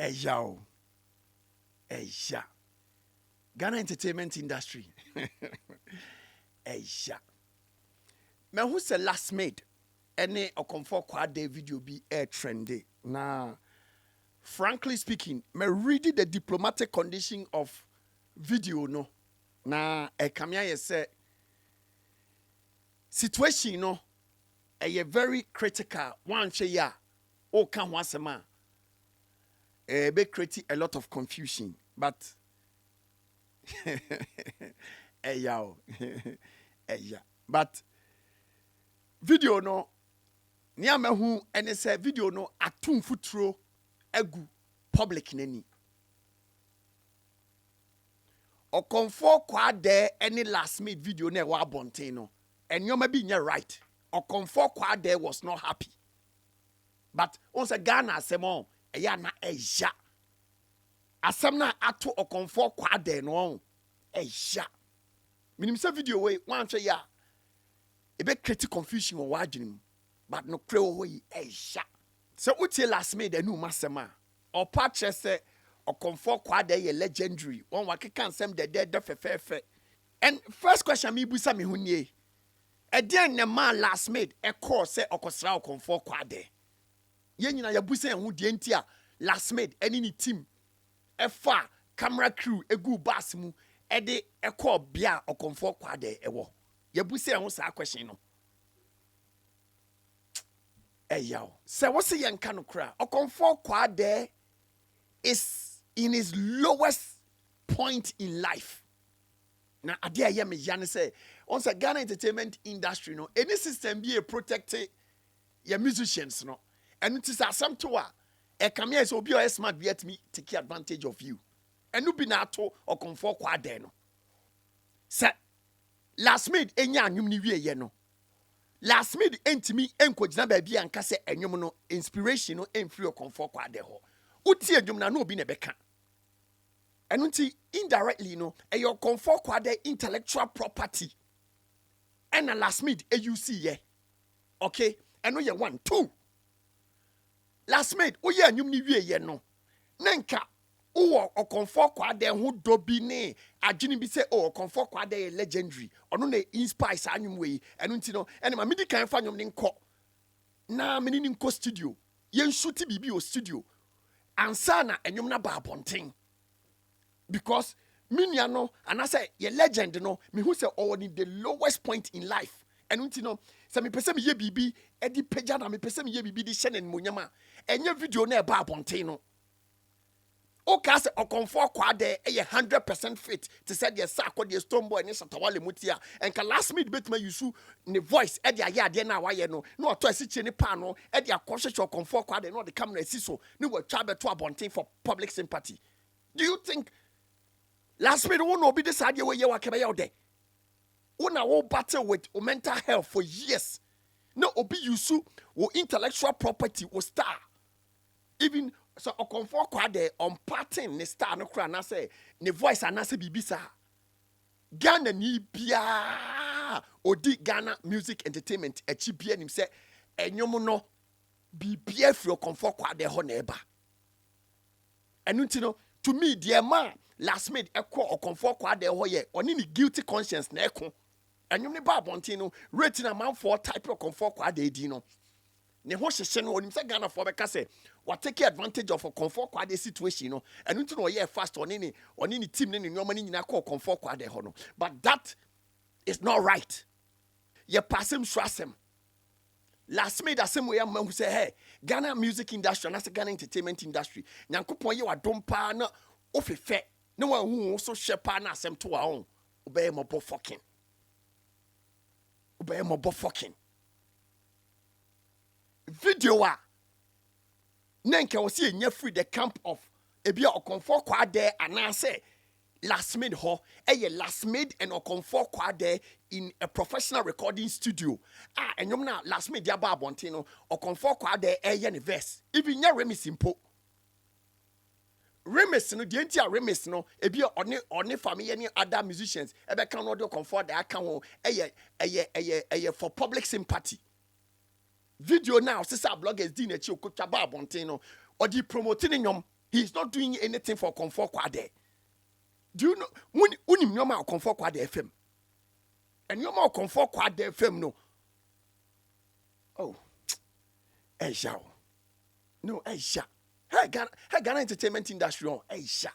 Eya. Ghana entertainment industry. Eya. Me who say Lasmid any Okomfour Kwadee video be air trendy. Nah, frankly speaking, me read the diplomatic condition of video no. Nah, kamya say situation no very critical. One say ya o kan ho asema. Be create a lot of confusion, but but video no nia mahu ene say video no atum futuro egu public nani Okomfour Kwadee any Lasmid video na wa bonten no enyoma bi nya right. Okomfour Kwadee was not happy, but on say Ghana asemo eya na eja asem na ato Okomfour Kwadee no eja minim say video we wan hwe ya ebe create confusion o wadwenem, but no kre wo yi eja so utie Lasmid anu masema o patche say Okomfour Kwadee ye legendary one wakeka nsem de fefefe. And first question me busa me hunye eden ne man Lasmid e call say okosra Okomfour Kwadee ye nyina ya busa hu de ntia Lasmid eni ni team efa camera crew egu bus mu ede e call bia Okomfour Kwadee ewo ya busa hu sa question no eyaw se wo se yenka no kra Okomfour Kwadee is in his lowest point in life. Now, adia ye me yan say, on the Ghana entertainment industry, no, any system be a protected your musicians, no, and it is a some to a come here so be smart be at me take advantage of you. And you be nato or Okomfour Kwadee no. Say, Lasmid enya anyum ni wie ye no. Lasmid entimi enko gina ba bia nka se enyum no inspiration no emfiri Okomfour Kwadee ho. Uti edwum na no obi ne beka. Enu nti indirectly no your Okomfour Kwadee intellectual property. And a Lasmid AUC ye. Okay? Enu ye 1 2. Lasmid oye anyum ni wie ye no. Nenka uwo Okomfour Kwadee ho dobi ne adwene bi se Okomfour Kwadee legendary. Ono na inspire sa anyum we. Enu nti no ene ma medi kan fa anyum ne nko. Na meni ni nko studio. Yen shoot bibi o studio. Ansana enyum na ba bonten because minia no and I say ye legend no me who say oh in the lowest point in life and unti no say me pese me ye bibi e di pagya na me pese me ye bibi di hye na monyama enye video na e ba bonten no o ka say Okomfour Kwadee e 100% fit to say the sakwa the stone boy ni Shatta mutia and ka Lasmid betuma yusu ne voice e dia ye ade na waye no na oto asiche ni pa no e dia kwhwehwe Okomfour Kwadee no the camera asiso ni watwa beto abonten for public sympathy. Do you think Lasmid won't be this idea where you are coming out there? Una will battle with mental health for years. No obi yusu wo intellectual property will star. Even so Okomfour Kwadee on pattern ne star no kra na say ne voice anase bibisa Ghana ni bia odi Ghana music entertainment echi bia nim say enyom no bibia fri Okomfour Kwadee ho na eba enu nti no to me dear man Lasmid ekọ Okomfour Kwadee ho ye oni ni guilty conscience na ekọ enyom ne ba bontin no rating amount for type Okomfour Kwadee di no ne ho hyehye no onim say Ghana for be ka say what take advantage of Okomfour Kwadee situation no and until no ye fast on any team ne nyoma ni nyina call Okomfour Kwadee ho no but that is not right. Ye pass him swasem Lasmid asem we am who say hey Ghana music industry and as Ghana entertainment industry nyankopon ye wadom pa na ofefe ne wan hu so shepa na asem to wa on obey mo bo fucking video wa nenke wo se enya free the camp of ebia Okomfour Kwadee anase Lasmid ho eye Lasmid and Okomfour Kwadee in a professional recording studio enyom na Lasmid ya ba abonten no Okomfour Kwadee eye ne verse even nya remix impo remix no de ntia remix no ebia one family any other musicians ebe kan no de Okomfour Kwadee aka ho eye for public sympathy. Video now, sister bloggers din echi okotwa ba abonten no odi promoting nyom He's not doing anything for Okomfour Kwadee. Do you know when Nyoma Okomfour Kwadee FM? And Nyoma Okomfour Kwadee FM no. Oh, Asia. No, Asia. Hey Ghana entertainment industry on Asia.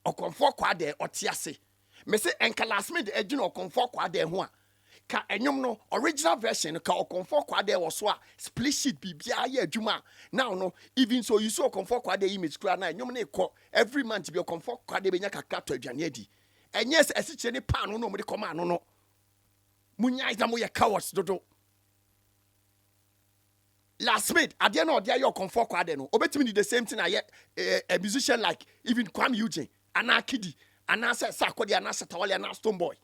Okomfour Kwadee otiase. Me say enka Lasmid ejino Okomfour Kwadee ho a. Ka enyom no original version ka Okomfour Kwadee was so a split sheet bibia ye adwuma. Now no even so you saw Okomfour Kwadee image kura na enyom na ekọ every month be Okomfour Kwadee benya kakra to aduane adi. Enye se esiche ne pa no no mo de koma no no. Munya ida mo ye cowards dodo. Lasmid ade na ode aye Okomfour Kwadee no obetimi di the same thing aye a musician like even Kwame Eugene ana Kidi ana se Sakodi ana Setawale ana Stone Boy.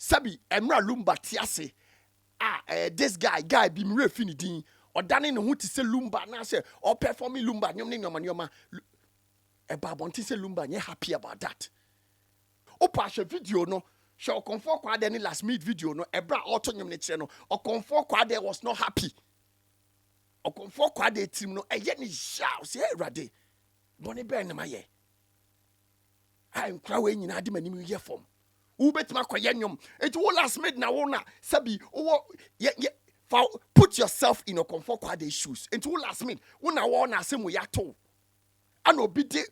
Sabi Emra Lumba tiase this guy be me refini din or dane ne ho ti se Lumba na say or performing Lumba nyom ne nyoma eba bonti se Lumba nye happy about that. Opa she video no she Okomfour Kwadee ni Lasmid video no ebra auto nyom ne kire no Okomfour Kwadee was not happy. Okomfour Kwadee team no eye ni shout say Erade boni be na maye ai nkra we nyina de manim ye form ubetima kwaye nyom it wo Lasmid na wo na sabi wo put yourself in Okomfour Kwadee shoes it wo Lasmid wo na wo na asem ya to ana obi de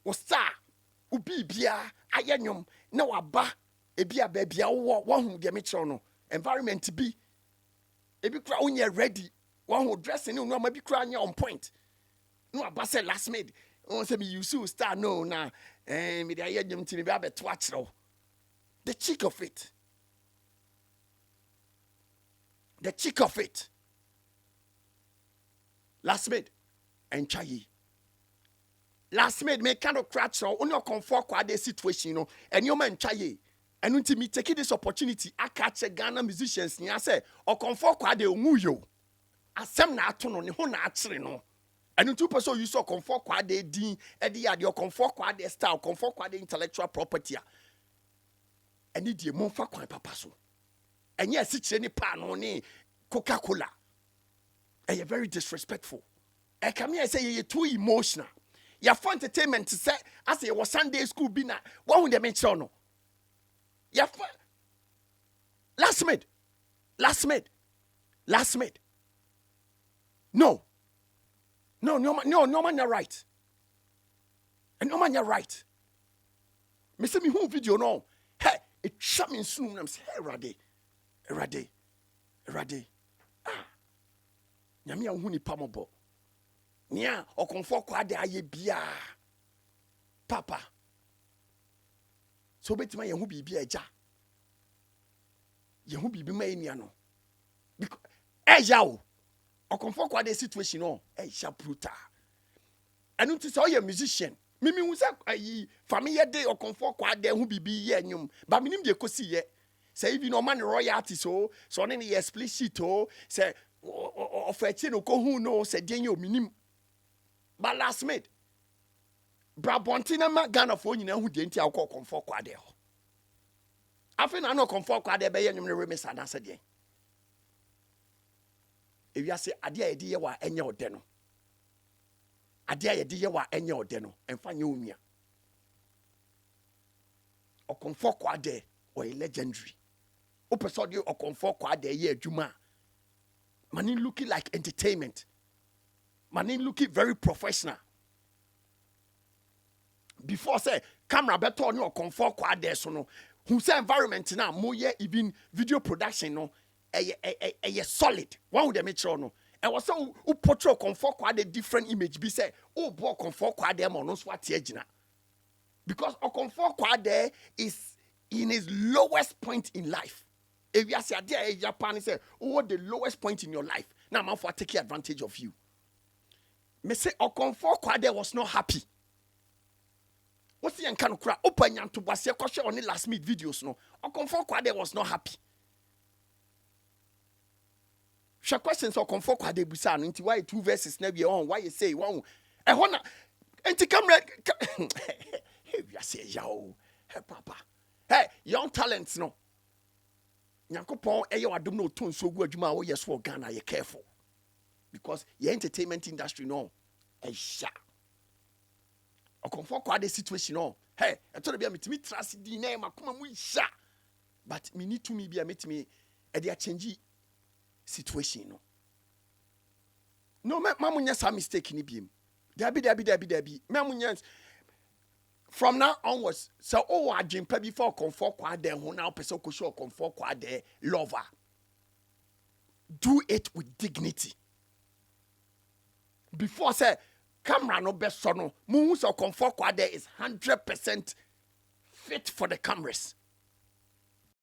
wo star ubi bia aye nyom na waba ebia ba bia wo hu de me kire no environment bi ebi kra wo nye ready wo hu dressing no ma bi kra nya on point no aba say Lasmid won say me you star no na me de aye nyom ti me ba beto akire. The cheek of it. The cheek of it. Lasmid and Chayi. Lasmid me kind of crash on your Okomfour Kwadee situation, you know, and your man Chayi. And until me taking this opportunity, I catch a Ghana musicians, and I say, Okomfour Kwadee umuyo. Asem na atono ne ho na akyere no. And until person you saw Okomfour Kwadee din, edi ya the Okomfour Kwadee style, Okomfour Kwadee intellectual property. And the monfa kwan papa so. And yes, it's any pan on Coca-Cola. And you're very disrespectful. And come here and say you're too emotional. You're for entertainment to say, I say, was Sunday school be na. What would they mention? No? You're for Lasmid. No, man, you're right. And no man, you're right. Me say me who video no. Hey. It shut me in soon. I'm saying, Erade. Nyame ahuni pamobo. Nia Okomfour Kwadee aye bia. Papa. So betima ye hu bibia eja. Ye hu bibi ma enia no. Because eja o. Okomfour Kwadee situation no, eja brutal. And unti say you musician. Mimi hu say ayi family dey Okomfour Kwadee hu bibi ye nyum ba minim de kosi ye say even no man royalty so ne ye split sheet o say ofechi no ko hu no say den ye minim ba Lasmid brabonti na ma Ghana fo nyina hu de nti akọ Okomfour Kwadee ho afi na no Okomfour Kwadee be ye nyum ne remisa na say den ewia say ade a ye wa enye ode no ade aye de ye wa enye ode no emfa nye onua Okomfour Kwadee or a legendary opesode Okomfour Kwadee ye adwuma mani looking like entertainment mani looking very professional before say camera beto ni Okomfour Kwadee so no who say environment na mo ye even video production no a solid one with the metro no. And was so who portray Okomfour Kwadee different image be say oh boy Okomfour Kwadee mo no swat ejina because Okomfour Kwadee is in his lowest point in life. If you say a Japan say oh the lowest point in your life now man for taking advantage of you. Me say Okomfour Kwadee was not happy. What's the kind of open yan to base question on the Lasmid videos no. Okomfour Kwadee was not happy. She questions Okomfour Kwadee busa no nti why 2 verses na be on why you say one e ho na enti camera hey you say yo hey papa hey young talents no Nyankopon eye wadom na oton so gu adwuma wo yes for Ghana you careful because your entertainment industry no Esha. Okomfour Kwadee situation no. Hey, I told you me trust the name akoma mu sha. But me need to me be a me e dey change situation no. No, mamunya some mistake ni biem. Dabi. Mamunya from now onwards, so I dream before Okomfour Kwadee ho now person ko show Okomfour Kwadee lover. Do it with dignity. Before say camera no best so no, Okomfour Kwadee is 100% fit for the cameras.